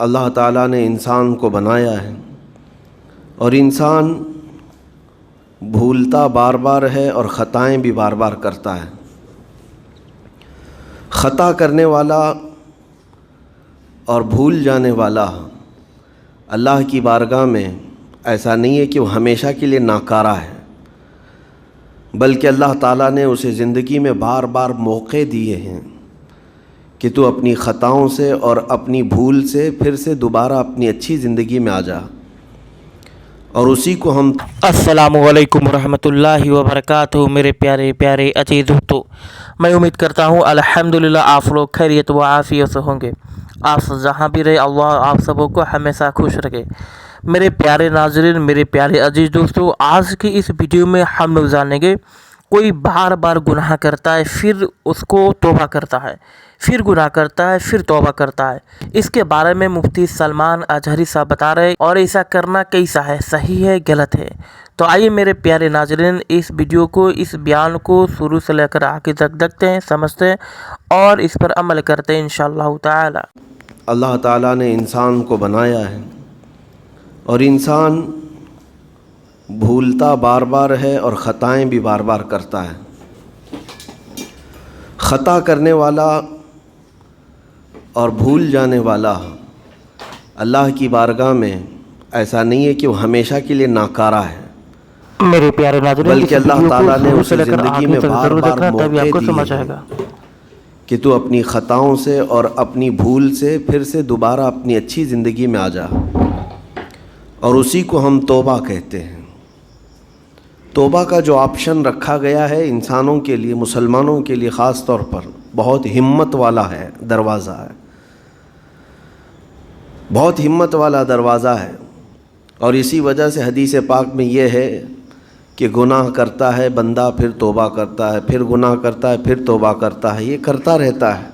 اللہ تعالیٰ نے انسان کو بنایا ہے اور انسان بھولتا بار بار ہے اور خطائیں بھی بار بار کرتا ہے۔ خطا کرنے والا اور بھول جانے والا اللہ کی بارگاہ میں ایسا نہیں ہے کہ وہ ہمیشہ کے لیے ناکارہ ہے، بلکہ اللہ تعالیٰ نے اسے زندگی میں بار بار موقع دیے ہیں کہ تو اپنی خطاؤں سے اور اپنی بھول سے پھر سے دوبارہ اپنی اچھی زندگی میں آ جا، اور اسی کو ہم السلام علیکم ورحمۃ اللہ وبرکاتہ۔ میرے پیارے پیارے عزیز دوستو، میں امید کرتا ہوں الحمدللہ آپ لوگ خیریت و عافیت سے ہوں گے۔ آپ جہاں بھی رہے اللہ آپ سبوں کو ہمیشہ خوش رکھے۔ میرے پیارے ناظرین، میرے پیارے عزیز دوستو، آج کی اس ویڈیو میں ہم لوگ جانیں گے کوئی بار بار گناہ کرتا ہے پھر اس کو توبہ کرتا ہے، پھر گناہ کرتا ہے پھر توبہ کرتا ہے۔ اس کے بارے میں مفتی سلمان اظہری صاحب بتا رہے اور ایسا کرنا کیسا ہے، صحیح ہے غلط ہے۔ تو آئیے میرے پیارے ناظرین اس ویڈیو کو، اس بیان کو شروع سے لے کر آگے تک دیکھتے ہیں، سمجھتے ہیں اور اس پر عمل کرتے ہیں انشاءاللہ تعالی۔ اللہ تعالیٰ نے انسان کو بنایا ہے اور انسان بھولتا بار بار ہے اور خطائیں بھی بار بار کرتا ہے۔ خطا کرنے والا اور بھول جانے والا اللہ کی بارگاہ میں ایسا نہیں ہے کہ وہ ہمیشہ کے لیے ناکارہ ہے، میرے پیارے ناظرین، بلکہ اللہ تعالیٰ نے اسے لے کر زندگی آگے میں تک بار ضرور بار دیکھنا، تبھی آپ موقع کو دیے سمجھ آئے ہیں گا کہ تو اپنی خطاؤں سے اور اپنی بھول سے پھر سے دوبارہ اپنی اچھی زندگی میں آ جا، اور اسی کو ہم توبہ کہتے ہیں۔ توبہ کا جو آپشن رکھا گیا ہے انسانوں کے لیے، مسلمانوں کے لیے خاص طور پر، بہت ہمت والا ہے دروازہ ہے، بہت ہمت والا دروازہ ہے۔ اور اسی وجہ سے حدیث پاک میں یہ ہے کہ گناہ کرتا ہے بندہ پھر توبہ کرتا ہے، پھر گناہ کرتا ہے پھر توبہ کرتا ہے، یہ کرتا رہتا ہے۔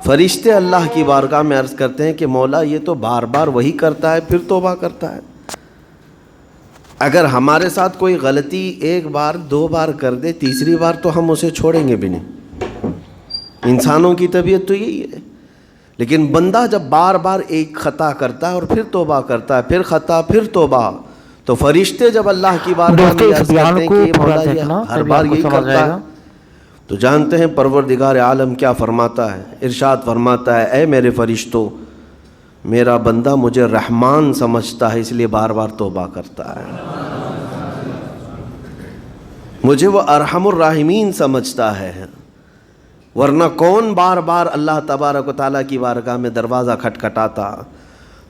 فرشتے اللہ کی بارگاہ میں عرض کرتے ہیں کہ مولا یہ تو بار بار وہی کرتا ہے پھر توبہ کرتا ہے۔ اگر ہمارے ساتھ کوئی غلطی ایک بار دو بار کر دے، تیسری بار تو ہم اسے چھوڑیں گے بھی نہیں۔ انسانوں کی طبیعت تو یہی ہے، لیکن بندہ جب بار بار ایک خطا کرتا ہے اور پھر توبہ کرتا ہے، پھر خطا پھر توبہ، تو فرشتے جب اللہ کی بارگاہ میں عرض کرتے ہیں کہ یہ مولا یہ ہر بار یہی کرتا ہے، تو جانتے ہیں پروردگار عالم کیا فرماتا ہے، ارشاد فرماتا ہے اے میرے فرشتوں، میرا بندہ مجھے رحمان سمجھتا ہے اس لیے بار بار توبہ کرتا ہے، مجھے وہ ارحم الراحمین سمجھتا ہے، ورنہ کون بار بار اللہ تبارک و تعالیٰ کی بارگاہ میں دروازہ کھٹکھٹاتا۔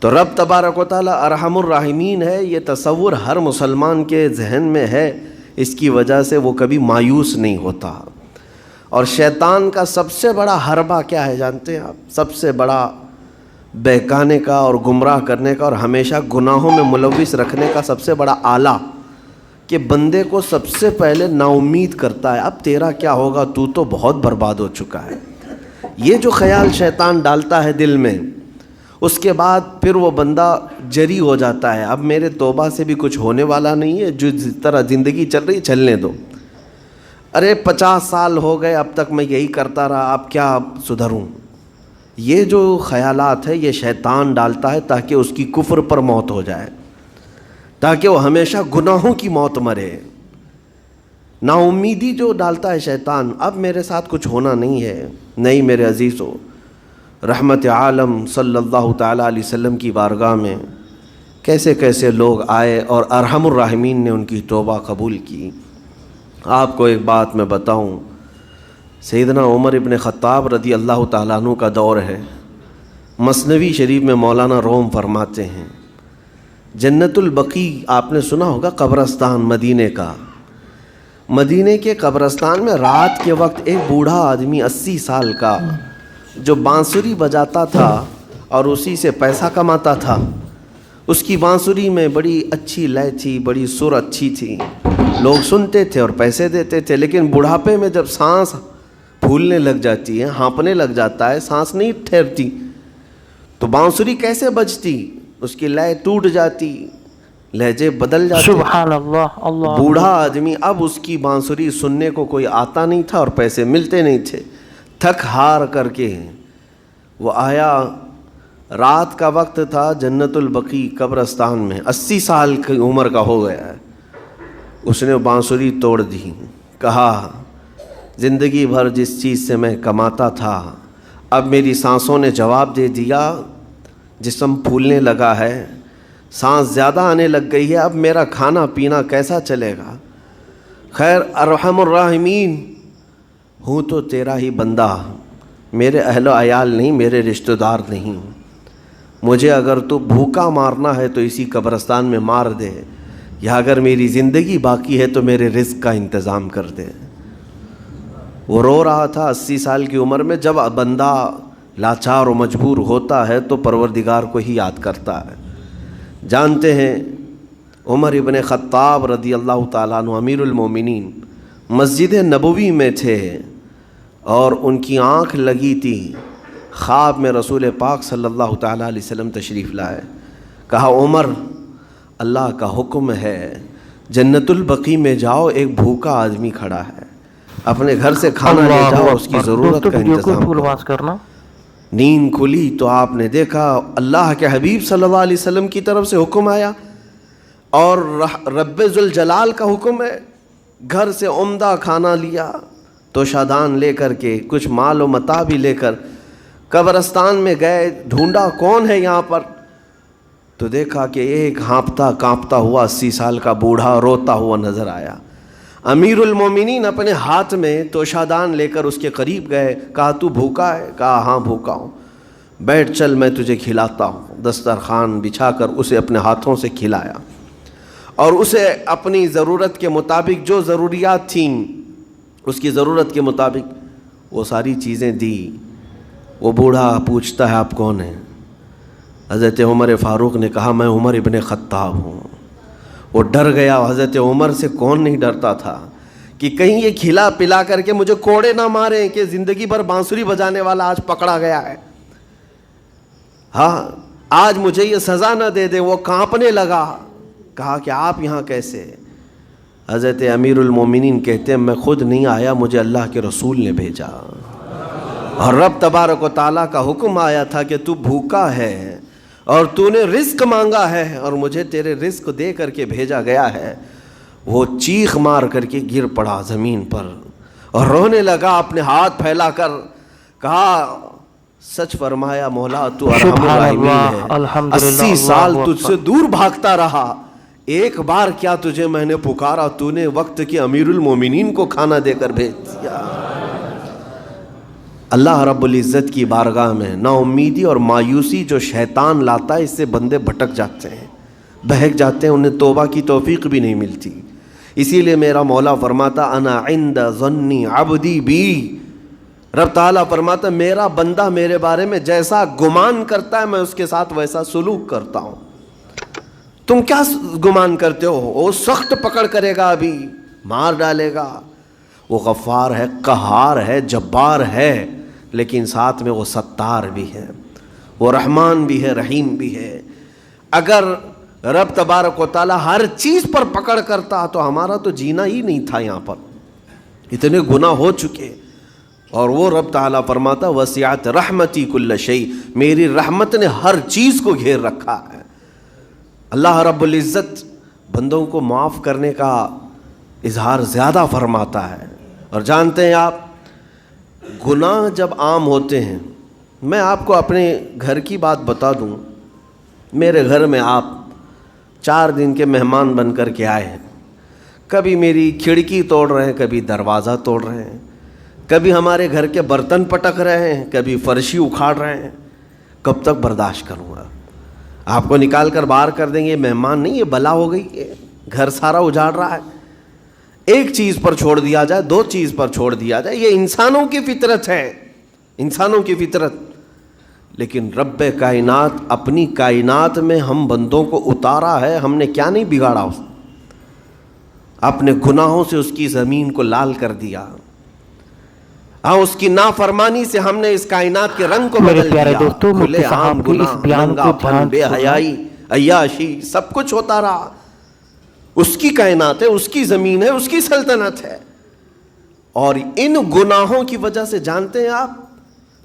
تو رب تبارک و تعالیٰ ارحم الراحمین ہے، یہ تصور ہر مسلمان کے ذہن میں ہے، اس کی وجہ سے وہ کبھی مایوس نہیں ہوتا۔ اور شیطان کا سب سے بڑا حربہ کیا ہے جانتے ہیں آپ؟ سب سے بڑا بہکانے کا اور گمراہ کرنے کا اور ہمیشہ گناہوں میں ملوث رکھنے کا سب سے بڑا آلہ کہ بندے کو سب سے پہلے نا امید کرتا ہے، اب تیرا کیا ہوگا، تو بہت برباد ہو چکا ہے۔ یہ جو خیال شیطان ڈالتا ہے دل میں، اس کے بعد پھر وہ بندہ جری ہو جاتا ہے، اب میرے توبہ سے بھی کچھ ہونے والا نہیں ہے، جو جس طرح زندگی چل رہی چلنے دو، ارے 50 سال ہو گئے اب تک میں یہی کرتا رہا، اب کیا سدھروں۔ یہ جو خیالات ہے یہ شیطان ڈالتا ہے تاکہ اس کی کفر پر موت ہو جائے، تاکہ وہ ہمیشہ گناہوں کی موت مرے۔ نا امیدی جو ڈالتا ہے شیطان، اب میرے ساتھ کچھ ہونا نہیں ہے۔ نہیں میرے عزیزو، رحمت عالم صلی اللہ تعالیٰ علیہ وسلم کی بارگاہ میں کیسے کیسے لوگ آئے اور ارحم الراحمین نے ان کی توبہ قبول کی۔ آپ کو ایک بات میں بتاؤں، سیدنا عمر ابن خطاب رضی اللہ تعالیٰ عنہ کا دور ہے، مثنوی شریف میں مولانا روم فرماتے ہیں جنت البقیع آپ نے سنا ہوگا، قبرستان مدینے کا، مدینے کے قبرستان میں رات کے وقت ایک بوڑھا آدمی 80 سال کا جو بانسری بجاتا تھا اور اسی سے پیسہ کماتا تھا، اس کی بانسری میں بڑی اچھی لے تھی، بڑی سر اچھی تھی، لوگ سنتے تھے اور پیسے دیتے تھے، لیکن بڑھاپے میں جب سانس پھولنے لگ جاتی ہے، ہانپنے لگ جاتا ہے، سانس نہیں ٹھہرتی، تو بانسری کیسے بجتی؟ اس کی لے ٹوٹ جاتی، لہجے بدل جاتے۔ سبحان اللہ۔ اللہ بوڑھا آدمی، اب اس کی بانسری سننے کو کوئی آتا نہیں تھا اور پیسے ملتے نہیں تھے، تھک ہار کر کے وہ آیا رات کا وقت تھا، جنت البقیع قبرستان میں 80 سال کی عمر کا ہو گیا ہے. اس نے بانسری توڑ دی، کہا زندگی بھر جس چیز سے میں کماتا تھا اب میری سانسوں نے جواب دے دیا، جسم پھولنے لگا ہے، سانس زیادہ آنے لگ گئی ہے، اب میرا کھانا پینا کیسا چلے گا؟ خیر ارحم الراحمین ہوں تو تیرا ہی بندہ، میرے اہل و عیال نہیں، میرے رشتہ دار نہیں. مجھے اگر تو بھوکا مارنا ہے تو اسی قبرستان میں مار دے، یا اگر میری زندگی باقی ہے تو میرے رزق کا انتظام کر دے. وہ رو رہا تھا 80 سال کی عمر میں. جب بندہ لاچار و مجبور ہوتا ہے تو پروردگار کو ہی یاد کرتا ہے. جانتے ہیں عمر ابن خطاب رضی اللہ تعالیٰ عنہ امیر المومنین مسجد نبوی میں تھے اور ان کی آنکھ لگی تھی. خواب میں رسول پاک صلی اللہ تعالیٰ علیہ وسلم تشریف لائے. کہا عمر اللہ کا حکم ہے جنت البقیع میں جاؤ، ایک بھوکا آدمی کھڑا ہے، اپنے گھر سے کھانا لے جاؤ، اس کی ضرورت کا انتظام کرو. نیند کھلی تو آپ نے دیکھا اللہ کے حبیب صلی اللہ علیہ وسلم کی طرف سے حکم آیا اور رب ذوالجلال کا حکم ہے. گھر سے عمدہ کھانا لیا، توشادان لے کر کے، کچھ مال و متاع بھی لے کر قبرستان میں گئے. ڈھونڈا کون ہے یہاں پر، تو دیکھا کہ ایک ہانپتا کانپتا ہوا 80 سال کا بوڑھا روتا ہوا نظر آیا. امیر المومنین اپنے ہاتھ میں توشادان لے کر اس کے قریب گئے. کہا تو بھوکا ہے؟ کہا ہاں بھوکا ہوں. بیٹھ چل میں تجھے کھلاتا ہوں. دسترخوان بچھا کر اسے اپنے ہاتھوں سے کھلایا اور اسے اپنی ضرورت کے مطابق جو ضروریات تھیں اس کی ضرورت کے مطابق وہ ساری چیزیں دی. وہ بوڑھا پوچھتا ہے آپ کون ہیں؟ حضرت عمر فاروق نے کہا میں عمر ابن خطاب ہوں. وہ ڈر گیا. حضرت عمر سے کون نہیں ڈرتا تھا کہ کہیں یہ کھلا پلا کر کے مجھے کوڑے نہ ماریں کہ زندگی بھر بانسری بجانے والا آج پکڑا گیا ہے، ہاں آج مجھے یہ سزا نہ دے دے. وہ کانپنے لگا. کہا کہ آپ یہاں کیسے؟ حضرت امیر المومنین کہتے ہیں میں خود نہیں آیا، مجھے اللہ کے رسول نے بھیجا اور رب تبارک و تعالیٰ کا حکم آیا تھا کہ تو بھوکا ہے اور تو نے رزق مانگا ہے اور مجھے تیرے رزق دے کر کے بھیجا گیا ہے. وہ چیخ مار کر کے گر پڑا زمین پر اور رونے لگا اپنے ہاتھ پھیلا کر. کہا سچ فرمایا مولا تو ارحم الراحمین ہے. 80 سال تجھ سے دور بھاگتا رہا، ایک بار کیا تجھے میں نے پکارا، تو نے وقت کے امیر المومنین کو کھانا دے کر بھیج دیا. اللہ رب العزت کی بارگاہ میں نا امیدی اور مایوسی جو شیطان لاتا ہے اس سے بندے بھٹک جاتے ہیں، بہک جاتے ہیں، انہیں توبہ کی توفیق بھی نہیں ملتی. اسی لیے میرا مولا فرماتا انا عند ظنی عبدی بی. رب تعالیٰ فرماتا میرا بندہ میرے بارے میں جیسا گمان کرتا ہے میں اس کے ساتھ ویسا سلوک کرتا ہوں. تم کیا گمان کرتے ہو؟ وہ سخت پکڑ کرے گا، ابھی مار ڈالے گا. وہ غفار ہے، قہار ہے، جبار ہے، لیکن ساتھ میں وہ ستار بھی ہے، وہ رحمان بھی ہے، رحیم بھی ہے. اگر رب تبارک و تعالیٰ ہر چیز پر پکڑ کرتا تو ہمارا تو جینا ہی نہیں تھا. یہاں پر اتنے گناہ ہو چکے اور وہ رب تعالیٰ فرماتا وسعت رحمتی کل شیء، میری رحمت نے ہر چیز کو گھیر رکھا ہے. اللہ رب العزت بندوں کو معاف کرنے کا اظہار زیادہ فرماتا ہے. اور جانتے ہیں آپ گناہ جب عام ہوتے ہیں، میں آپ کو اپنے گھر کی بات بتا دوں. میرے گھر میں آپ 4 دن کے مہمان بن کر کے آئے ہیں. کبھی میری کھڑکی توڑ رہے ہیں، کبھی دروازہ توڑ رہے ہیں، کبھی ہمارے گھر کے برتن پٹک رہے ہیں، کبھی فرشی اکھاڑ رہے ہیں. کب تک برداشت کروں گا؟ آپ کو نکال کر باہر کر دیں گے. مہمان نہیں، یہ بلا ہو گئی ہے، گھر سارا اجاڑ رہا ہے. ایک چیز پر چھوڑ دیا جائے، 2 چیز پر چھوڑ دیا جائے، یہ انسانوں کی فطرت ہے، انسانوں کی فطرت. لیکن رب کائنات اپنی کائنات میں ہم بندوں کو اتارا ہے، ہم نے کیا نہیں بگاڑا؟ اپنے گناہوں سے اس کی زمین کو لال کر دیا. ہاں اس کی نافرمانی سے ہم نے اس کائنات کے رنگ کو بدل دیا. کھلے عام گناہ، ننگا پن، بے حیائی، عیاشی، سب کچھ ہوتا رہا. اس کی کائنات ہے، اس کی زمین ہے، اس کی سلطنت ہے. اور ان گناہوں کی وجہ سے جانتے ہیں آپ